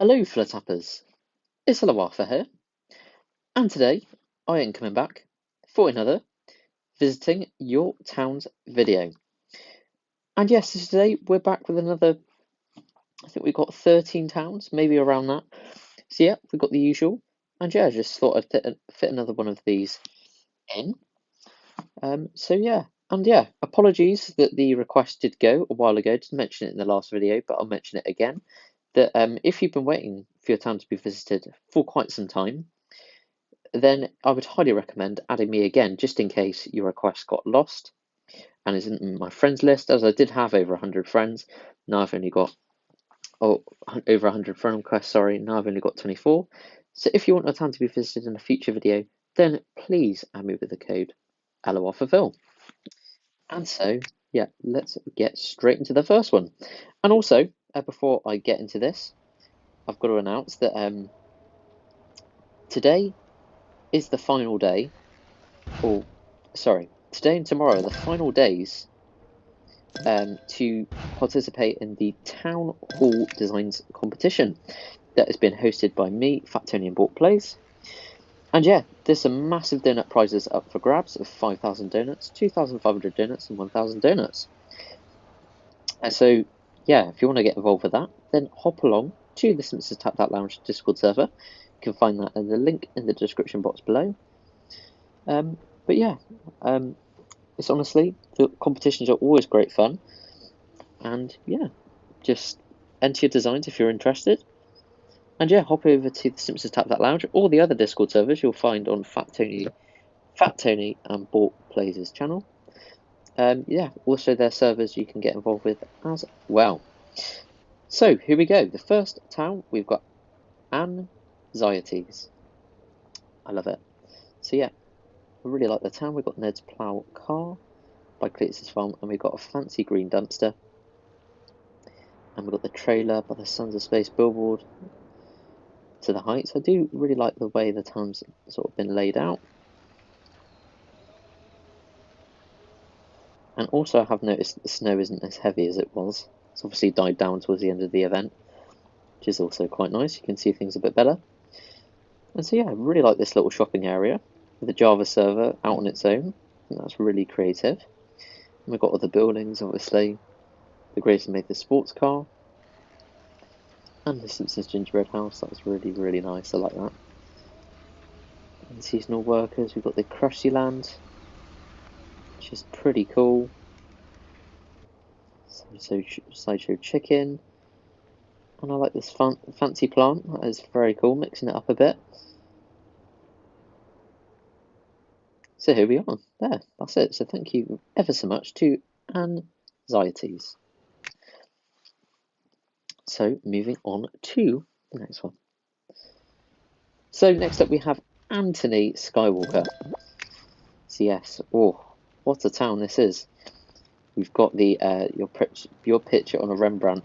Hello, Flutappers. It's ElloArfur here, and today I am coming back for another visiting your town's video. And yes, so today we're back with another. I think we've got 13 towns, maybe around that. So yeah, we've got the usual, and yeah, I just thought I'd fit another one of these in. So yeah, and yeah, apologies that the request did go a while ago. Didn't mention it in the last video, but I'll mention it again. That if you've been waiting for your town to be visited for quite some time, then I would highly recommend adding me again, just in case your request got lost and isn't in my friends list, as I did have over 100 friends. Now I've only got, over 100 friend requests, sorry, now I've only got 24. So if you want a town to be visited in a future video, then please add me with the code ElloArfurVille. And so, yeah, let's get straight into the first one. And also, before I get into this, I've got to announce that today is the final day, or sorry, today and tomorrow are the final days to participate in the Town Hall Designs competition that has been hosted by me, Fat Tony and Bought Plays. And yeah, there's some massive donut prizes up for grabs of 5,000 donuts, 2,500 donuts, and 1,000 donuts. And so, yeah, if you want to get involved with that, then hop along to the Simpsons Tap That Lounge Discord server. You can find that in the link in the description box below. But yeah, it's honestly, the competitions are always great fun. And yeah, just enter your designs if you're interested. And yeah, hop over to the Simpsons Tap That Lounge or the other Discord servers you'll find on Fat Tony and Bought Plays' channel. Yeah, also their servers you can get involved with as well. So here we go. The first town we've got Anxieties. I love it. So yeah, I really like the town. We've got Ned's Plough Car by Cletus' Farm, and we've got a fancy green dumpster. And we've got the trailer by the Sons of Space billboard to the heights. I do really like the way the town's sort of been laid out. And also I have noticed that the snow isn't as heavy as it was. It's obviously died down towards the end of the event, which is also quite nice. You can see things a bit better. And so yeah, I really like this little shopping area with the Java server out on its own. I think that's really creative. And we've got other buildings, obviously. The Grayson made the sports car. And the Simpsons gingerbread house. That was really, really nice. I like that. And seasonal workers. We've got the Krusty Land, which is pretty cool. Sideshow chicken. And I like this fancy plant. That is very cool, mixing it up a bit. So here we are. There, that's it. So thank you ever so much to Anxieties. So moving on to the next one. So next up we have Anthony Skywalker. So yes, oh, what a town this is. We've got the your picture on a Rembrandt,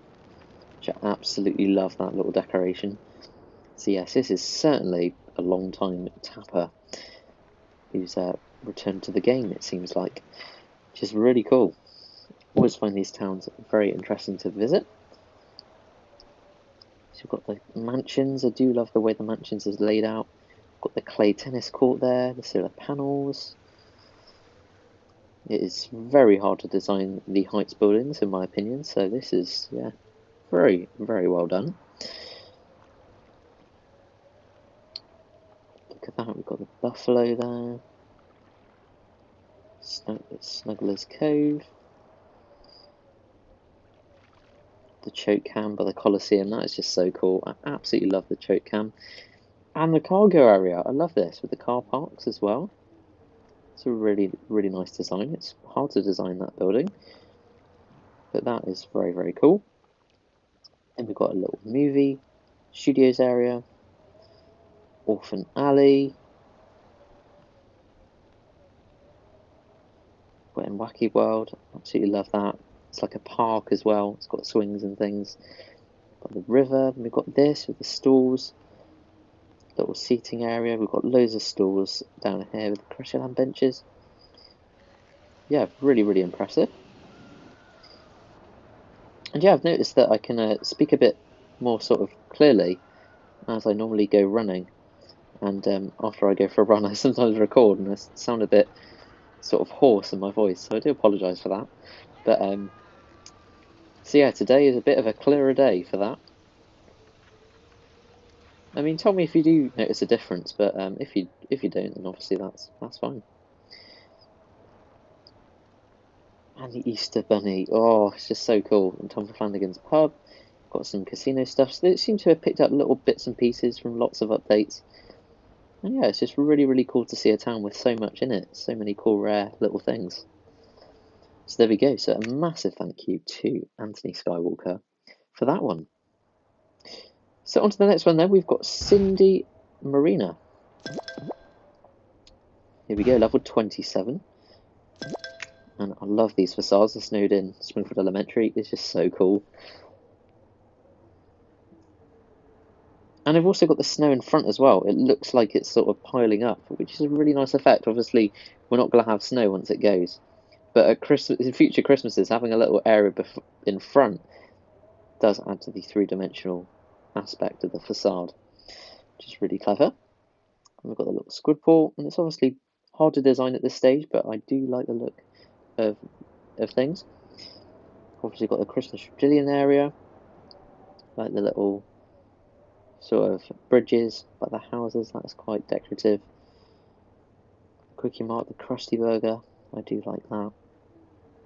which I absolutely love that little decoration. So yes, this is certainly a long time tapper who's returned to the game, it seems like, which is really cool. Always find these towns very interesting to visit. So we've got the mansions. I do love the way the mansions is laid out. Got the clay tennis court there, the solar panels. It is very hard to design the heights buildings, in my opinion. So this is, yeah, very, very well done. Look at that. We've got the buffalo there. Snuggler's Cove. The choke cam by the Coliseum. That is just so cool. I absolutely love the choke cam. And the cargo area. I love this with the car parks as well. It's a really, really nice design. It's hard to design that building, but that is very, very cool. And we've got a little movie studios area, Orphan Alley, Wet and Wacky World. Absolutely love that. It's like a park as well. It's got swings and things. Got the river. And we've got this with the stalls, little seating area. We've got loads of stalls down here with the Crusher Land benches. Yeah, really, really impressive. And yeah, I've noticed that I can speak a bit more sort of clearly as I normally go running. And after I go for a run, I sometimes record and I sound a bit sort of hoarse in my voice, so I do apologise for that. But so yeah, today is a bit of a clearer day for that. I mean, tell me if you do notice a difference, but if you don't, then obviously that's fine. And the Easter Bunny, oh, it's just so cool. And Tom Flanagan's pub, got some casino stuff. So they seem to have picked up little bits and pieces from lots of updates. And yeah, it's just really cool to see a town with so much in it, so many cool, rare little things. So there we go. So a massive thank you to Anthony Skywalker for that one. So on to the next one then, we've got Cindy Marina. Here we go, level 27. And I love these facades. The snowed in Springfield Elementary is just so cool. And I've also got the snow in front as well. It looks like it's sort of piling up, which is a really nice effect. Obviously, we're not going to have snow once it goes. But at Christmas, in future Christmases, having a little area in front does add to the three-dimensional aspect of the facade, which is really clever. And we've got the little squid pool, and it's obviously hard to design at this stage, but I do like the look of things. Obviously got the Christmas Trillion area, like the little sort of bridges, like the houses, that's quite decorative. Quickie Mart, the Krusty Burger, I do like that.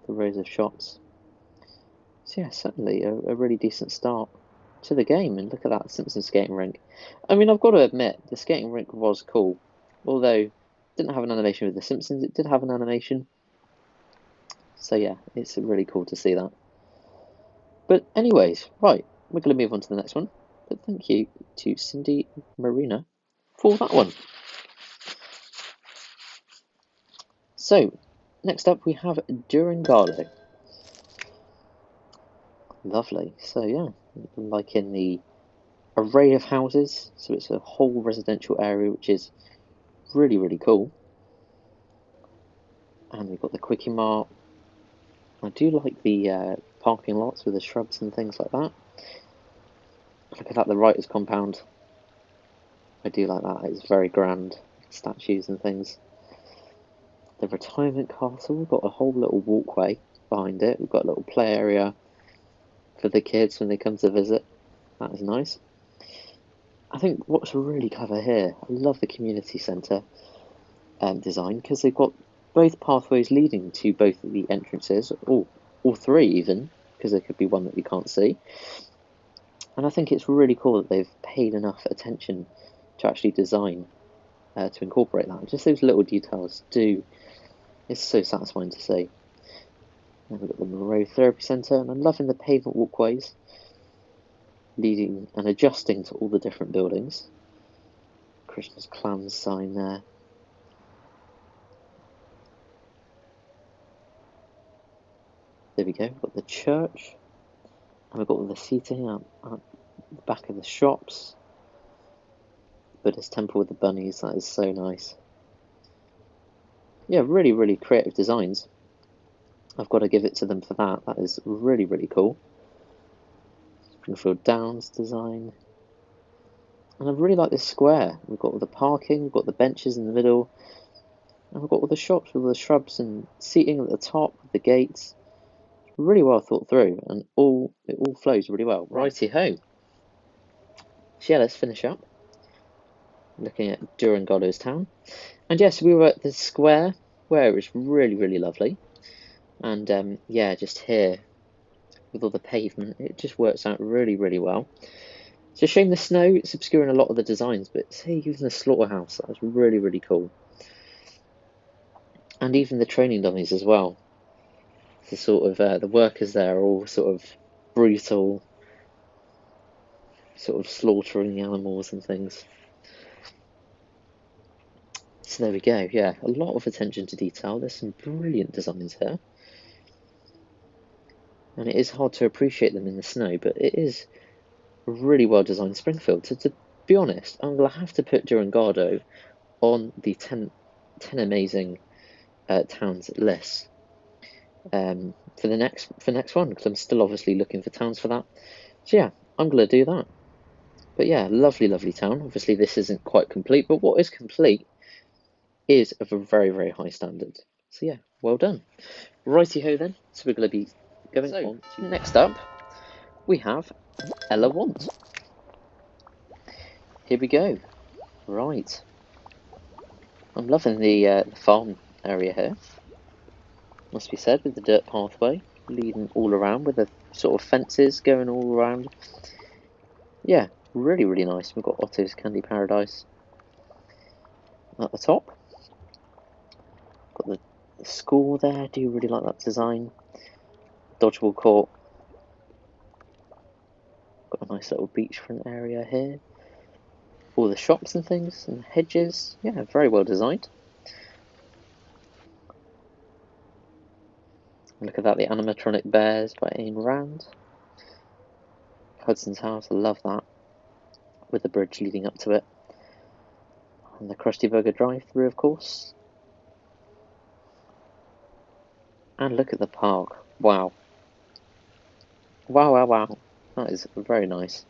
The rows of shops. So yeah, certainly a really decent start to the game. And look at that Simpsons skating rink. I mean, I've got to admit, the skating rink was cool. Although it didn't have an animation with the Simpsons, it did have an animation. So yeah, it's really cool to see that. But anyways, right, we're going to move on to the next one. But thank you to Cindy Marina for that one. So, next up we have Durangardo. Lovely. So yeah, like in the array of houses, so it's a whole residential area, which is really cool. And we've got the Quickie Mart. I do like the parking lots with the shrubs and things like that. Look at that, the writer's compound. I do like that, it's very grand. Statues and things. The retirement castle, we've got a whole little walkway behind it. We've got a little play area for the kids when they come to visit. That is nice. I think what's really clever here, I love the community centre design, because they've got both pathways leading to both of the entrances, or all three even, because there could be one that we can't see. And I think it's really cool that they've paid enough attention to actually design to incorporate that. Just those little details it's so satisfying to see. And we've got the Monroe Therapy Centre, and I'm loving the pavement walkways leading and adjusting to all the different buildings. Christmas Clams sign there. There we go, we've got the church, and we've got all the seating at the back of the shops. Buddhist temple with the bunnies, that is so nice. Yeah, really creative designs. I've got to give it to them for that. That is really cool. Springfield Downs design. And I really like this square. We've got all the parking, we've got the benches in the middle, and we've got all the shops with all the shrubs and seating at the top, the gates. Really well thought through, and it all flows really well. Righty ho. So yeah, let's finish up looking at Durangardo's town. And yes, we were at the square where it was really lovely. And yeah, just here with all the pavement, it just works out really well. It's a shame the snow, it's obscuring a lot of the designs, but say even the slaughterhouse, that was really cool. And even the training dummies as well. The sort of the workers there are all sort of brutal, sort of slaughtering the animals and things. So there we go, yeah, a lot of attention to detail. There's some brilliant designs here. And it is hard to appreciate them in the snow, but it is a really well designed Springfield. So to be honest, I'm going to have to put Durangardo on the 10 amazing towns list for the next one, because I'm still obviously looking for towns for that. So yeah, I'm going to do that. But yeah, lovely, lovely town. Obviously, this isn't quite complete, but what is complete is of a very, very high standard. So yeah, well done. Righty-ho then, so we're going to be going on to next up, we have ElloArfur. Here we go. Right. I'm loving the farm area here, must be said, with the dirt pathway leading all around with the sort of fences going all around. Yeah, really, really nice. We've got Otto's Candy Paradise at the top. Got the school there. I do really like that design. Dodgeball court. Got a nice little beachfront area here. All the shops and things and hedges. Yeah, very well designed. Look at that, the animatronic bears by Ayn Rand. Hudson's house, I love that. With the bridge leading up to it. And the Krusty Burger drive-through, of course. And look at the park. Wow. Wow, wow, wow. That is very nice.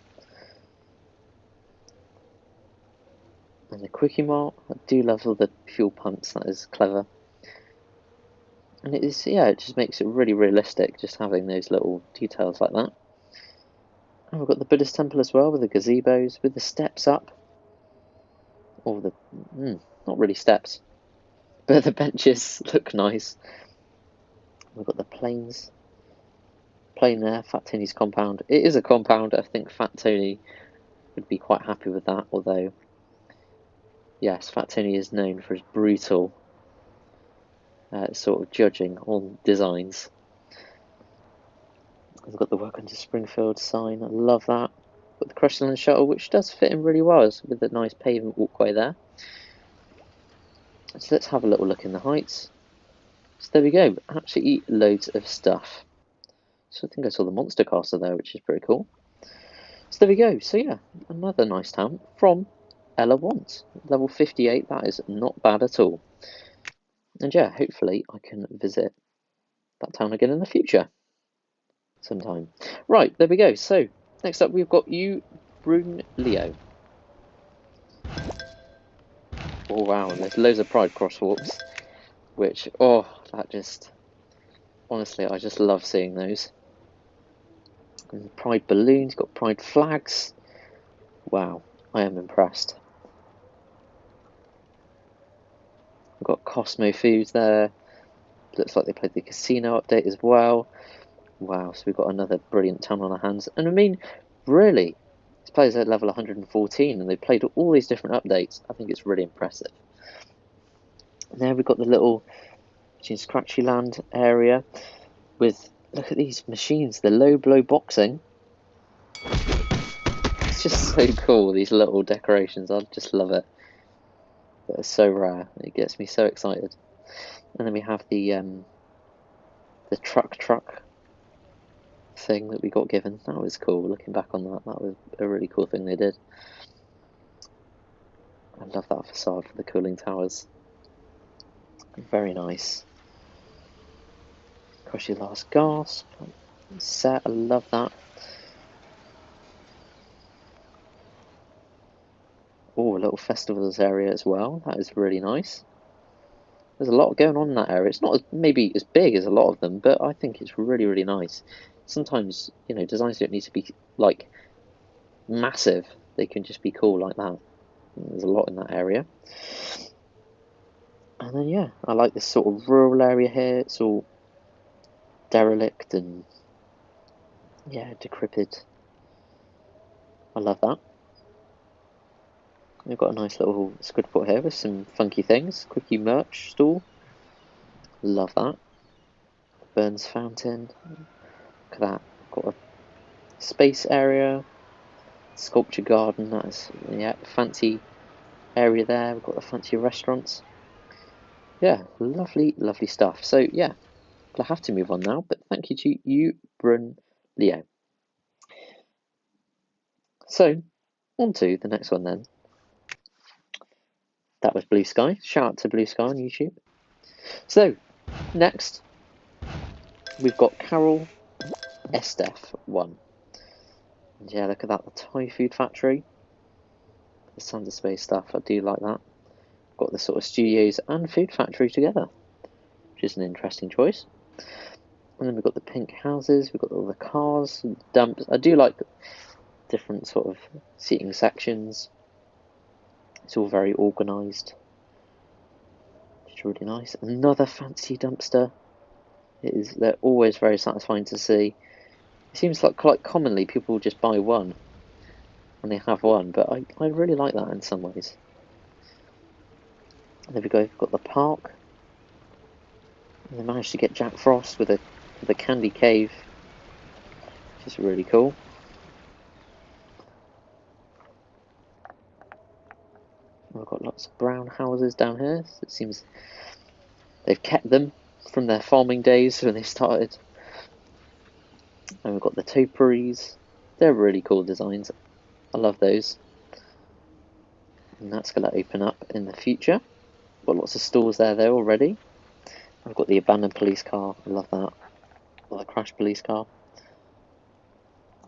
And the Quickie Mart. I do love all the fuel pumps. That is clever. And it is, yeah, it just makes it really realistic, just having those little details like that. And we've got the Buddhist temple as well, with the gazebos, with the steps up. Or the, not really steps, but the benches look nice. We've got the planes. Plane there, Fat Tony's compound. It is a compound. I think Fat Tony would be quite happy with that, although, yes, Fat Tony is known for his brutal sort of judging on designs. We've got the Welcome to Springfield sign. I love that. Got the Crestline shuttle, which does fit in really well with a nice pavement walkway there. So let's have a little look in the heights. So there we go. Absolutely loads of stuff. So I think I saw the Monster Castle there, which is pretty cool. So there we go. So yeah, another nice town from ElloArfur. Level 58, that is not bad at all. And yeah, hopefully I can visit that town again in the future. Sometime. Right, there we go. So, next up we've got Youbroon Leo. Oh wow, and there's loads of Pride crosswalks, which, oh, that just, honestly, I just love seeing those. And Pride balloons, got Pride flags. Wow, I am impressed. We've got Cosmo Foods there. Looks like they played the casino update as well. Wow, so we've got another brilliant town on our hands. And I mean, really, this player's at level 114 and they played all these different updates. I think it's really impressive. And there we've got the little Scratchy Land area with, look at these machines, the low blow boxing. It's just so cool, these little decorations. I just love it. They're so rare. It gets me so excited. And then we have the truck thing that we got given. That was cool. Looking back on that, that was a really cool thing they did. I love that facade for the cooling towers. Very nice. Crush Your Last Gasp set. I love that. Oh, a little festivals area as well. That is really nice. There's a lot going on in that area. It's not maybe as big as a lot of them, but I think it's really, really nice. Sometimes, you know, designs don't need to be like massive. They can just be cool like that. There's a lot in that area. And then yeah, I like this sort of rural area here. It's all derelict and yeah, decrepit. I love that. We've got a nice little squid pot here with some funky things. Quickie merch stall. Love that. Burns fountain. Look at that. Got a space area. Sculpture garden. That is, yeah, fancy area there. We've got the fancy restaurants. Yeah, lovely, lovely stuff. So yeah, I'll have to move on now, but thank you to Youbroon Leo. So, on to the next one then. That was Blue Sky. Shout out to Blue Sky on YouTube. So, next, we've got Estef 1. And yeah, look at that, the Thai food factory. the Santa Space stuff. I do like that. Got the sort of studios and food factory together, which is an interesting choice. And then we've got the pink houses, we've got all the cars, dumps. I do like different sort of seating sections. It's all very organised. It's really nice. Another fancy dumpster. They're always very satisfying to see. It seems like quite commonly people just buy one and they have one, but I really like that in some ways. And there we go, we've got the park. And they managed to get Jack Frost with a candy cave, which is really cool. We've got lots of brown houses down here. So it seems they've kept them from their farming days when they started. And we've got the topiaries. They're really cool designs. I love those. And that's going to open up in the future. Got lots of stores there already. I've got the abandoned police car. I love that. Or the crashed police car.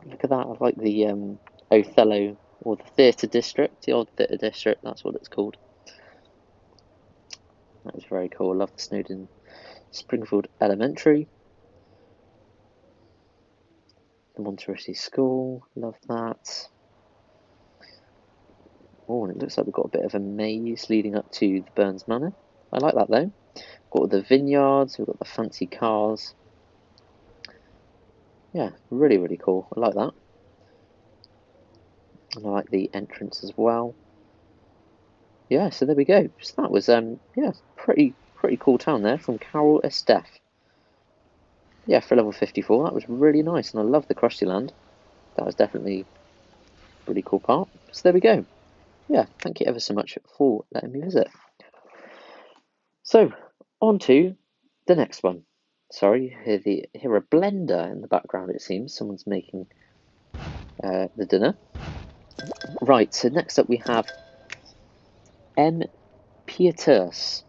Look at that. I like the Othello, or the theatre district. The old theatre district, that's what it's called. That is very cool. I love the Snowdon Springfield Elementary. The Monterey School. Love that. Oh, and it looks like we've got a bit of a maze leading up to the Burns Manor. I like that though. Got the vineyards, we've got the fancy cars. Yeah, really, really cool. I like that. And I like the entrance as well. Yeah, so there we go. So that was yeah, pretty cool town there from Carol Estef. Yeah, for level 54, that was really nice, and I love the Krusty Land. That was definitely a really cool part. So there we go. Yeah, thank you ever so much for letting me visit. So, on to the next one. Sorry, you hear a blender in the background, it seems. Someone's making the dinner. Right, so next up we have Pieterse.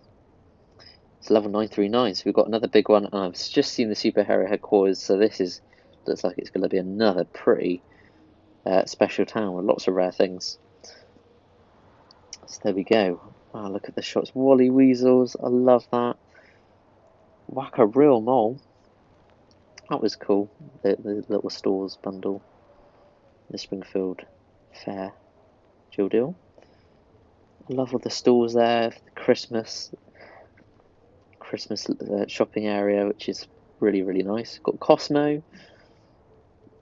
It's level 939, so we've got another big one. I've just seen the superhero headquarters, so this looks like it's going to be another pretty special town with lots of rare things. So there we go. Wow, look at the shots. Wally Weasels, I love that. Whack a real mole. That was cool. The little stores bundle. The Springfield Fair Jill deal. I love all the stores there for the Christmas shopping area, which is really, really nice. Got Cosmo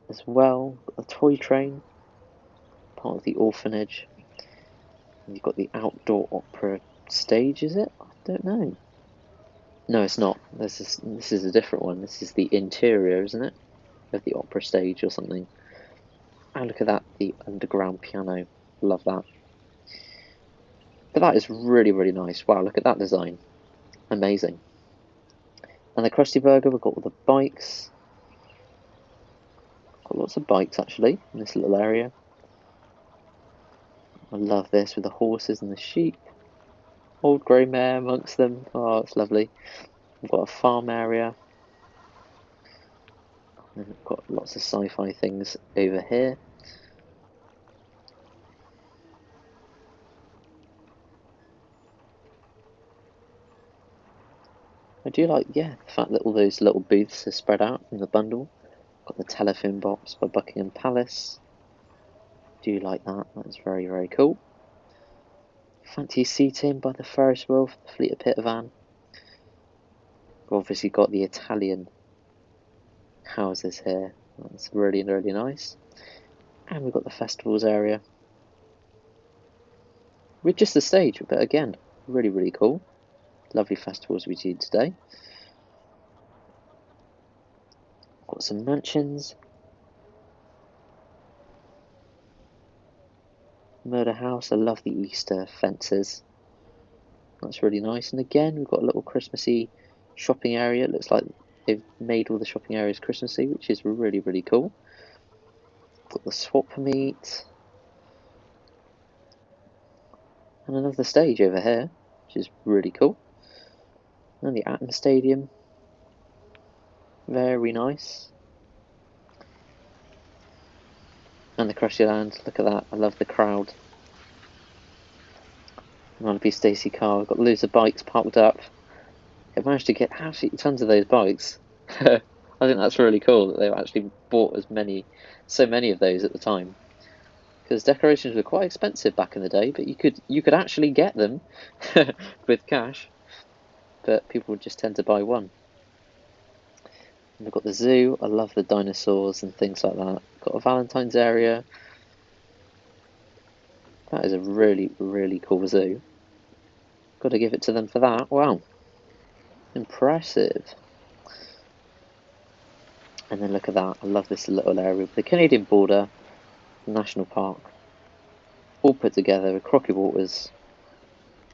as well. Got the toy train, part of the orphanage. And you've got the outdoor opera stage, is it? I don't know. No, it's not. This is a different one. This is the interior, isn't it? Of the opera stage or something. And look at that, the underground piano. Love that. But that is really, really nice. Wow, look at that design. Amazing. And the Krusty Burger, we've got all the bikes. Got lots of bikes actually in this little area. I love this with the horses and the sheep. Old grey mare amongst them. Oh, it's lovely. We've got a farm area. And we've got lots of sci-fi things over here. I do like, yeah, the fact that all those little booths are spread out in the bundle. Got the telephone box by Buckingham Palace. Do like that. That's very, very cool. Fancy seating by the Ferris wheel for the Fleet of Peter van. We've obviously got the Italian houses here. That's really, really nice. And we've got the festivals area. With just the stage, but again, really, really cool. Lovely festivals we do today. Got some mansions. Murder House, I love the Easter fences. That's really nice. And again, we've got a little Christmassy shopping area. It looks like they've made all the shopping areas Christmassy, which is really, really cool. Got the swap meet. And another stage over here, which is really cool. And the Atom Stadium. Very nice. And the Krusty Land, look at that. I love the crowd. Wannabe Stacy car. We've got loads of bikes parked up. They managed to get absolutely tons of those bikes. I think that's really cool that they've actually bought so many of those at the time. Because decorations were quite expensive back in the day, but you could actually get them with cash. But people would just tend to buy one. And we've got the zoo. I love the dinosaurs and things like that. Got a Valentine's area. That is a really, really cool zoo. Got to give it to them for that. Wow. Impressive. And then look at that. I love this little area with the Canadian border, national park. All put together with Crocky Waters.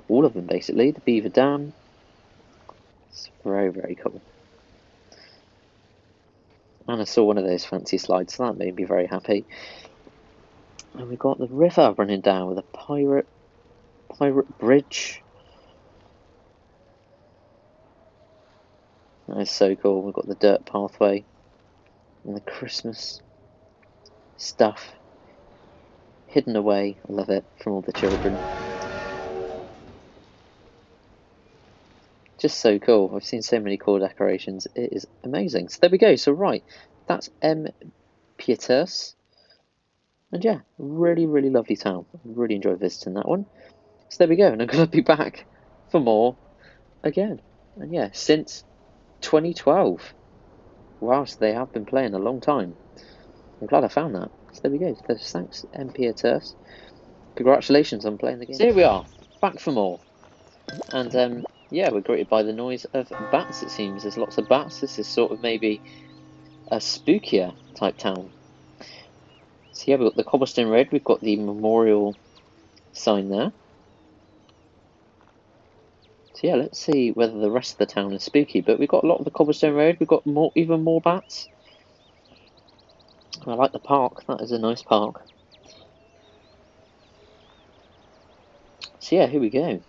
All of them basically. The Beaver Dam. It's very, very cool. And I saw one of those fancy slides, so that made me very happy. And we've got the river running down with a pirate bridge. That is so cool. We've got the dirt pathway and the Christmas stuff hidden away. I love it, from all the children. Just so cool. I've seen so many cool decorations. It is amazing. So there we go. So right, that's Pieterse. And yeah, really, really lovely town. I really enjoyed visiting that one. So there we go. And I'm going to be back for more again. And yeah, since 2012. Wow, so they have been playing a long time. I'm glad I found that. So there we go. So thanks, Pieterse. Congratulations on playing the game. So here we are, back for more. And yeah, we're greeted by the noise of bats, it seems. There's lots of bats. This is sort of maybe a spookier type town. So yeah, we've got the cobblestone road. We've got the memorial sign there. So yeah, let's see whether the rest of the town is spooky. But we've got a lot of the cobblestone road. We've got even more bats. I like the park. That is a nice park. So yeah, here we go.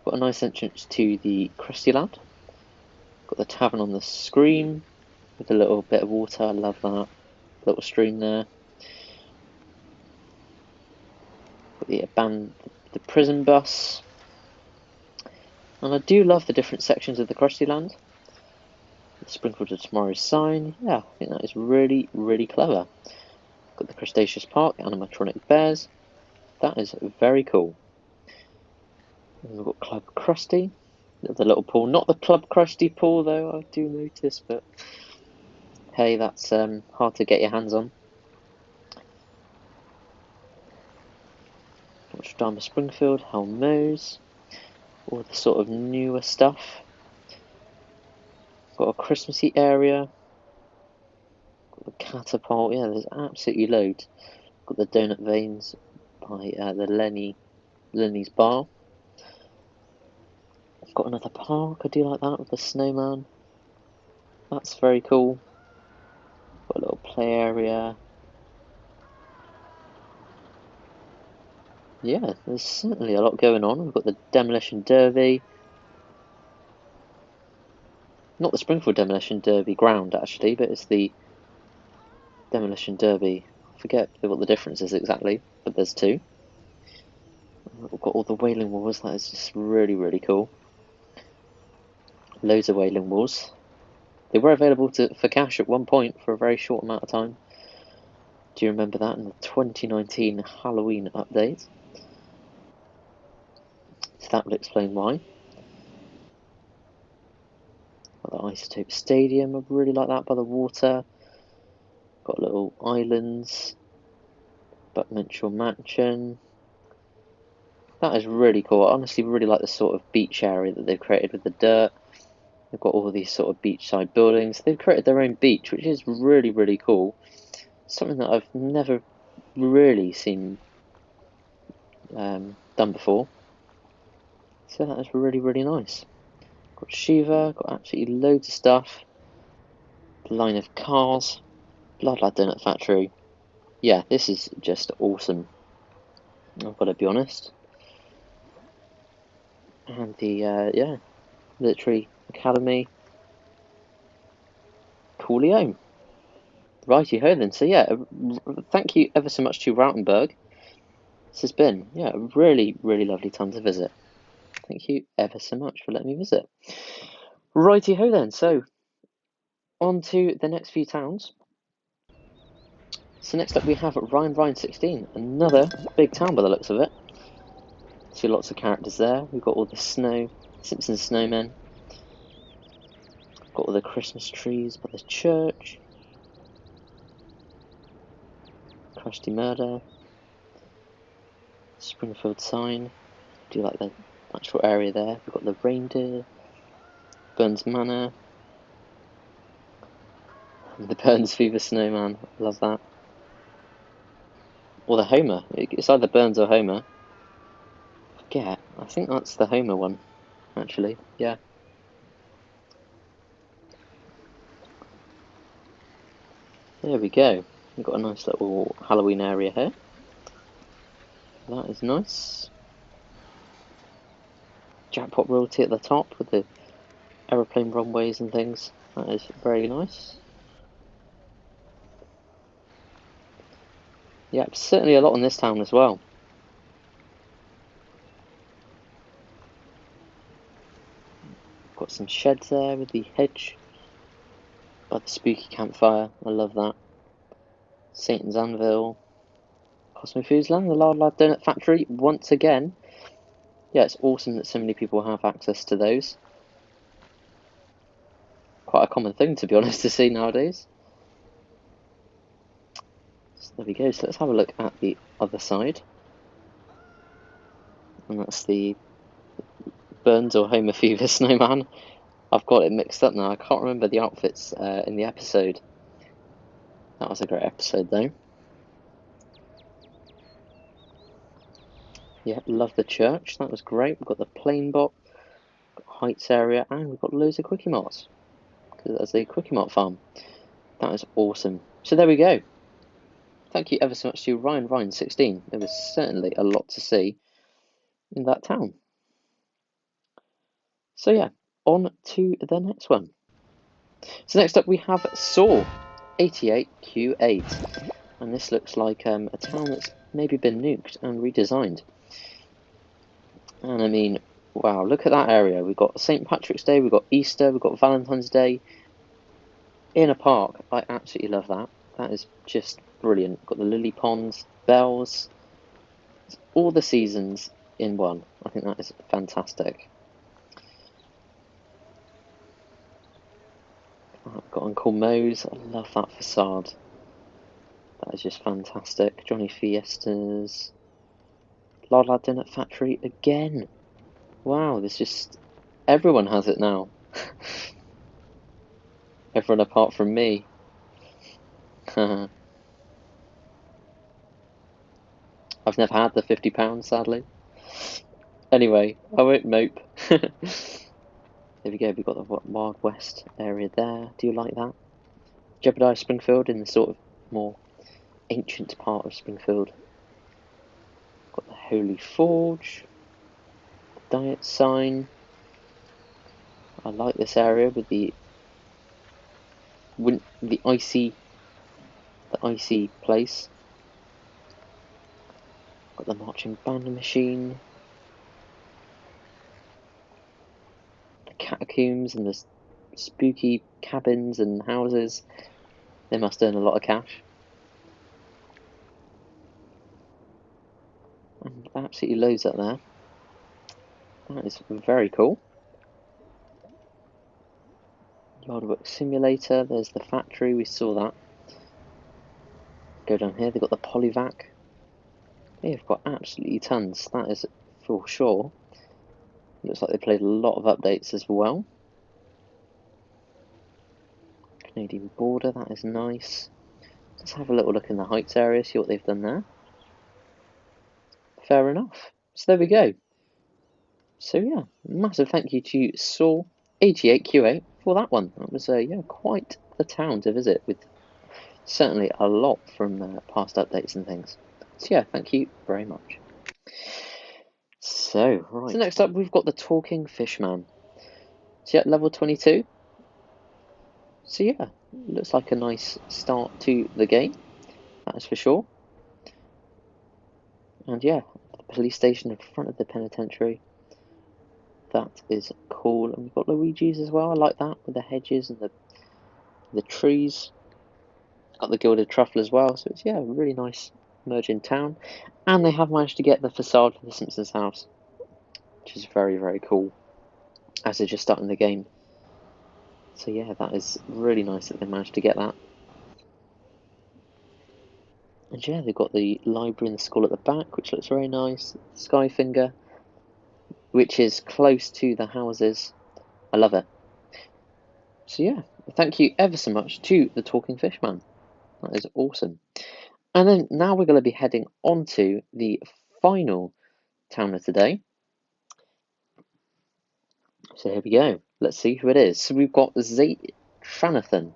Got a nice entrance to the Krusty Land. Got the tavern on the screen with a little bit of water. I love that little stream there. Got the prison bus, and I do love the different sections of the Krusty Land. The Springfield of Tomorrow's sign. Yeah, I think that is really, really clever. Got the Crustaceous Park, animatronic bears. That is very cool. And we've got Club Krusty, the little pool. Not the Club Krusty pool though, I do notice, but hey, that's hard to get your hands on. Notre Springfield, Helm Mose, all the sort of newer stuff. Got a Christmassy area. Got the catapult. Yeah, there's absolutely loads. Got the donut veins by the Lenny's bar. I've got another park. I do like that with the snowman. That's very cool. Got a little play area. Yeah, there's certainly a lot going on. We've got the Demolition Derby. Not the Springfield Demolition Derby ground, actually, but it's the Demolition Derby. I forget what the difference is exactly, but there's two. We've got all the Wailing Walls. That is just really, really cool. Loads of Wailing Walls. They were available for cash at one point for a very short amount of time. Do you remember that in the 2019 Halloween update? So that would explain why. Got the Isotope Stadium, I really like that, by the water. Got little islands. Buckminster Mansion. That is really cool. I honestly really like the sort of beach area that they've created with the dirt. They've got all these sort of beachside buildings. They've created their own beach, which is really, really cool. Something that I've never really seen done before. So that is really, really nice. Got Shiva, got absolutely loads of stuff. Line of cars. Bloodlad Donut Factory. Yeah, this is just awesome. I've got to be honest. And the, yeah, Military Academy. Coolio. Righty ho then. So yeah, thank you ever so much to Ruttenberg This has been, yeah, a really, really lovely time to visit. Thank you ever so much for letting me visit. Righty ho then, so on to the next few towns. So next up we have Ryan 16, another big town by the looks of it. See lots of characters there. We've got all the snow, Simpsons snowmen. Got all the Christmas trees by the church. Krusty Murder. Springfield sign. Do you like the actual area there? We've got the reindeer. Burns Manor. The Burns Fever Snowman. Love that. Or the Homer. It's either Burns or Homer. Forget. I think that's the Homer one, actually. Yeah. There we go. We've got a nice little Halloween area here. That is nice. Jackpot royalty at the top with the aeroplane runways and things. That is very nice. Yeah, certainly a lot in this town as well. Got some sheds there with the hedge by the spooky campfire. I love that. Satan's Anvil. Cosmo Foods Land, the Lard Lad Donut Factory once again. Yeah, it's awesome that so many people have access to those. Quite a common thing, to be honest, to see nowadays. So there we go. So let's have a look at the other side. And that's the Burns or Homer Fever Snowman. I've got it mixed up now. I can't remember the outfits in the episode. That was a great episode, though. Yeah, love the church. That was great. We've got the plane bot, got Heights area, and we've got loads of Quickie Marts. Because that's a Quickie Mart farm. That is awesome. So there we go. Thank you ever so much to Ryan 16. There was certainly a lot to see in that town. So yeah, on to the next one. So next up we have Saw 88Q8. And this looks like a town that's maybe been nuked and redesigned. And I mean, wow, look at that area. We've got St. Patrick's Day, we've got Easter, we've got Valentine's Day in a park. I absolutely love that. That is just brilliant. We've got the lily ponds, bells, all the seasons in one. I think that is fantastic. I've got Uncle Moe's. I love that facade. That is just fantastic. Johnny Fiestas. Lard Lad Donut Factory again. Wow, there's just... everyone has it now. Everyone apart from me. I've never had the £50, sadly. Anyway, I won't mope. There we go, we've got the Wild West area there. Do you like that? Jeopardize Springfield in the sort of more ancient part of Springfield. Got the Holy Forge. The Diet sign. I like this area with the icy place. Got the marching band machine. The catacombs and the spooky cabins and houses. They must earn a lot of cash. And absolutely loads up there. That is very cool. Yearbook Simulator, there's the factory, we saw that. Go down here, they've got the Polyvac. They've got absolutely tons, that is for sure. Looks like they played a lot of updates as well. Canadian border, that is nice. Let's have a little look in the Heights area, see what they've done there. Fair enough. So there we go. So yeah, massive thank you to Saw 88Q8 for that one. That was yeah, quite the town to visit, with certainly a lot from past updates and things. So yeah, thank you very much. So, right. So next up we've got the Talking Fishman. So yeah, level 22. So yeah, looks like a nice start to the game, that is for sure. And yeah, the police station in front of the penitentiary. That is cool. And we've got Luigi's as well. I like that with the hedges and the trees. Got the gilded truffle as well. So it's, yeah, a really nice merging town. And they have managed to get the facade for the Simpsons house, which is very, very cool, as they're just starting the game. So yeah, that is really nice that they managed to get that. And yeah, they've got the library and the school at the back, which looks very nice. Skyfinger, which is close to the houses. I love it. So yeah, thank you ever so much to the Talking Fish Man. That is awesome. And then now we're going to be heading on to the final town of today. So here we go. Let's see who it is. So we've got Zstronathan.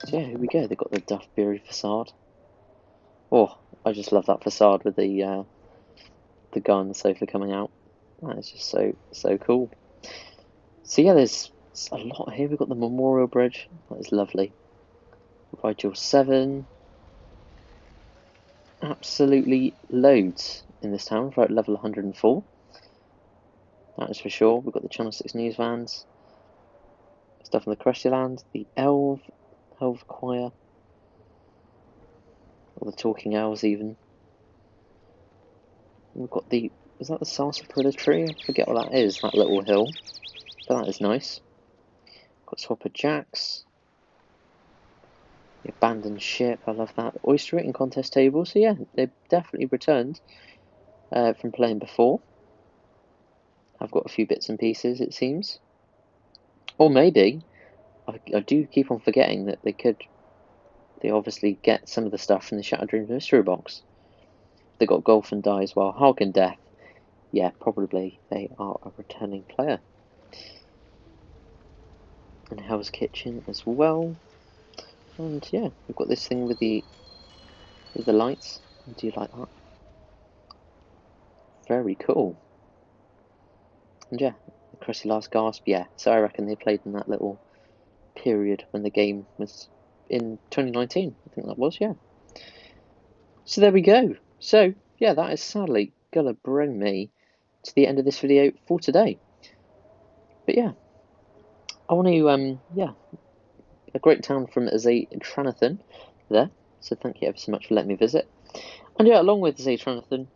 So yeah, here we go. They've got the Duffberry facade. Oh, I just love that facade with the guy on the sofa coming out. That is just so cool. So yeah, there's a lot here. We've got the Memorial Bridge. That is lovely. Rigel 7. Absolutely loads in this town. We're at level 104. That is for sure. We've got the Channel 6 news vans. Stuff in the Crusty Land. The Elf Choir. Or the Talking Elves even. We've got the... Is that the Sarsaparilla tree? I forget what that is, that little hill. But that is nice. Got Swapper Jacks. The Abandoned Ship, I love that. Oyster Eating Contest table, so yeah, they've definitely returned from playing before. I've got a few bits and pieces, it seems. Or maybe, I do keep on forgetting that they obviously get some of the stuff from the Shattered Dreams mystery box. They got Golf and Die as well, Hulk and Death. Yeah, probably they are a returning player. And Hell's Kitchen as well. And yeah, we've got this thing with the lights. Do you like that? Very cool. And yeah, the Crusty Last Gasp, yeah. So I reckon they played in that little period when the game was in 2019. I think that was, yeah. So there we go. So yeah, that is sadly gonna bring me to the end of this video for today. But yeah, I want to yeah, a great town from Zstronathan there. So thank you ever so much for letting me visit. And yeah, along with Zstronathan,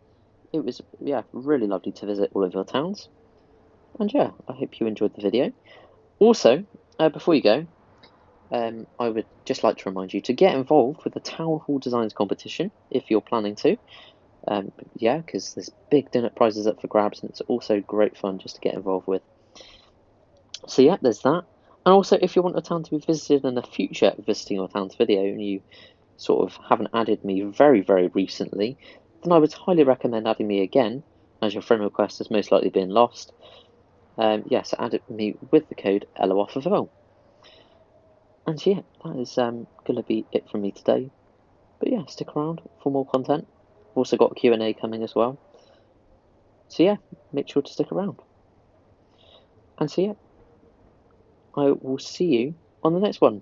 it was, yeah, really lovely to visit all of your towns. And yeah, I hope you enjoyed the video. Also, before you go, I would just like to remind you to get involved with the Town Hall Designs competition if you're planning to. Yeah, because there's big dinner prizes up for grabs, and it's also great fun just to get involved with. So yeah, there's that. And also, if you want a town to be visited in a future visiting your town's video, and you sort of haven't added me very, very recently, then I would highly recommend adding me again, as your friend request has most likely been lost. Yeah, so add me with the code ElloArfurVille. And yeah, that is going to be it from me today. But yeah, stick around for more content. I've also got a Q&A coming as well. So yeah, make sure to stick around. And so yeah, I will see you on the next one.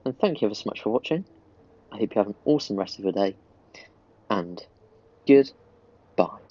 And thank you ever so much for watching. I hope you have an awesome rest of your day. And goodbye.